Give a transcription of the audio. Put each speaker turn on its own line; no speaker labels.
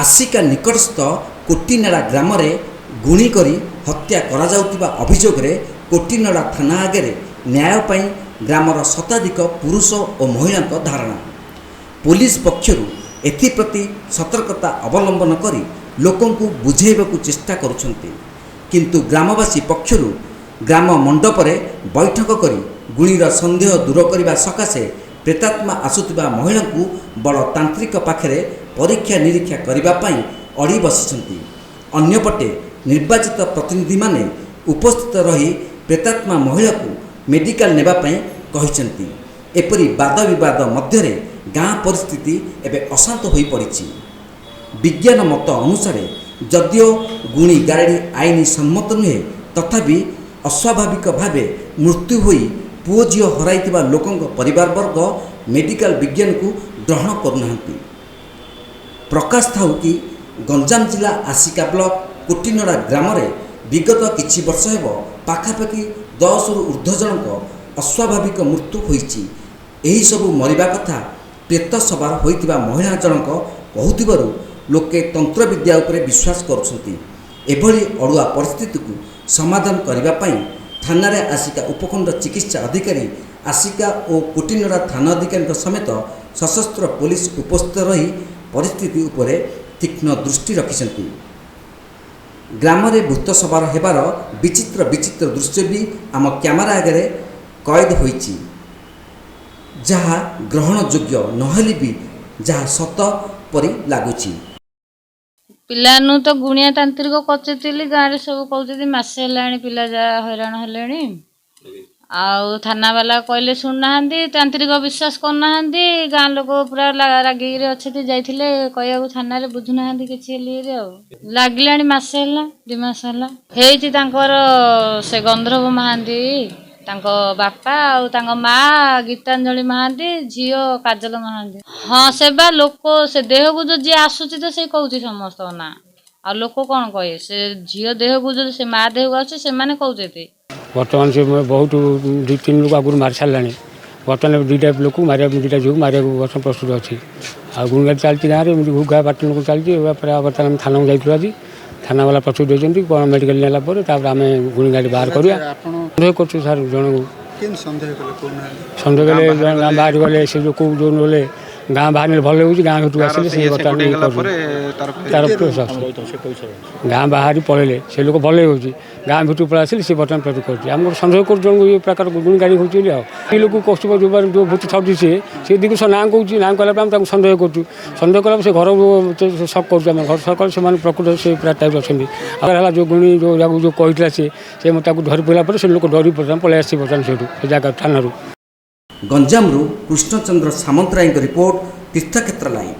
आसिका निकटस्थ कोटिनाड़ा ग्राम गुणी करी हत्या कराଯାउतिबा अभियोगरे कोटिनाड़ा थाना आगे न्याय पाई ग्रामर शताधिक पुरुष और महिला धारणा। पुलिस पक्षरु एथिप्रति सतर्कता अवलंबन करी लोकंकु बुझेइबाकु चेष्टा करुछन्ति, किंतु ग्रामवासी पक्षरु ग्राम मंडपरे बैठक करी गुणीर संदेह दूर करने सकाशे प्रेतात्मा आसुतिबा महिला को बड़ तांत्रिक पाखरे परीक्षा निरीक्षा करने अड़ी बसिछन्ति। अन्यपटे निर्वाचित प्रतिनिधि माने उपस्थित रही प्रेतात्मा महिला को मेडिकल नेबा पई कहिसन्ति। एपरी वाद विवाद मध्यरे गाँ परिस्थिति एबे अशांत होई पड़िछि। विज्ञान मत अनुसार जदिओ गुणी गाड़ी आईन सम्मत नुहे, तथापि अस्वाभाविक भावे मृत्यु होई पुओ झील हराइथिबा लोकंक परिवार वर्ग मेडिकल विज्ञान को ग्रहण करुनाहांती। प्रकाश थाउ कि गंजाम जिला आसिका ब्लॉक कोटिनाड़ा ग्राम विगत किछि वर्ष हेब पाखापाखि 10 रु ऊर्ध्व जनक अस्वाभाविक मृत्यु होइछि। एही सबु मरिबा कथा प्रेत सवार होइतिबा महिला जनक कहुथिबारु लोके तंत्र विद्या उपरे विश्वास करुछन्ति। एभली अड़ुआ परिस्थिति को समाधान करने पाई थाना आसिका उपखंड चिकित्सा अधिकारी आसिका और कोटिनाड़ा थाना अधिकारी समेत सशस्त्र पुलिस उपस्थित रही परिस्थिति उपरे तीक्ष्ण दृष्टि रखिछन्ति। ग्राम रे भूत सवार हेबार विचित्र विचित्र दृश्य भी आम कैमरा आगे कैद होइछि, जहा ग्रहण योग्य नहेले भी जहा सत परि लागुछि।
पिलानु तो गुणिया तांत्रिक कचुली गाँव सब कहते मसे है पिला जा हैरान है आउ थाना वाला कहले शुणुना तांत्रिक विश्वास करना गाँ लोक पूरा रागी अच्छे जाइए कह थाना बुझुना कि लगे मसे है 2 मास है से गंधर्व महांती बापा आउ माँ गीतांजलि महांती झील काजल महांती। हाँ से लोक से देह को जो जी आसूची तो से कहूँ समस्त ना आ लोक कौन कहे से झील देह को जो से माँ देह को आस कहते
बर्तमान से बहुत 2-3 लोग आगुरी मारी सारा बर्तमान 2टा लोक मारे 2टा झील मारे बर्तमान प्रस्तुत अच्छी आ गुणगाड़ी चलती गाँव में घुघा बाटी लोक चलती बर्तमान थाना जाइए आज थाना वाला प्रस्तुत होती कौन मेडिकल नेला आम गुणगाड़ी बाहर करा सन्देह कर सार जन सन्देह कले गाँ बाहर गले से लोक जो गले गाँ बाहर भल हो गाँ भीतर आसिले गाँ बाहर पलैले से लोक भल हो गाँ भीतर पलि आसिले सी बर्तमान प्रस्तुत कर सन्देह कर ये प्रकार गुणगाड़ी होती लोक कष्ट जो भूत छाड़ी सी दिग ना कौन ना कहला सन्देह कर से घर सक कर घर सक से प्रकृत से पूरा टाइप अच्छा जो गुणी जो कहला सी धरी पड़ा से लोक डरी पलि आसी बर्तमान से जगह थाना
गंजाम कृष्णचंद्र सामंतराय रिपोर्ट तीर्थक्षेत्र लाइव।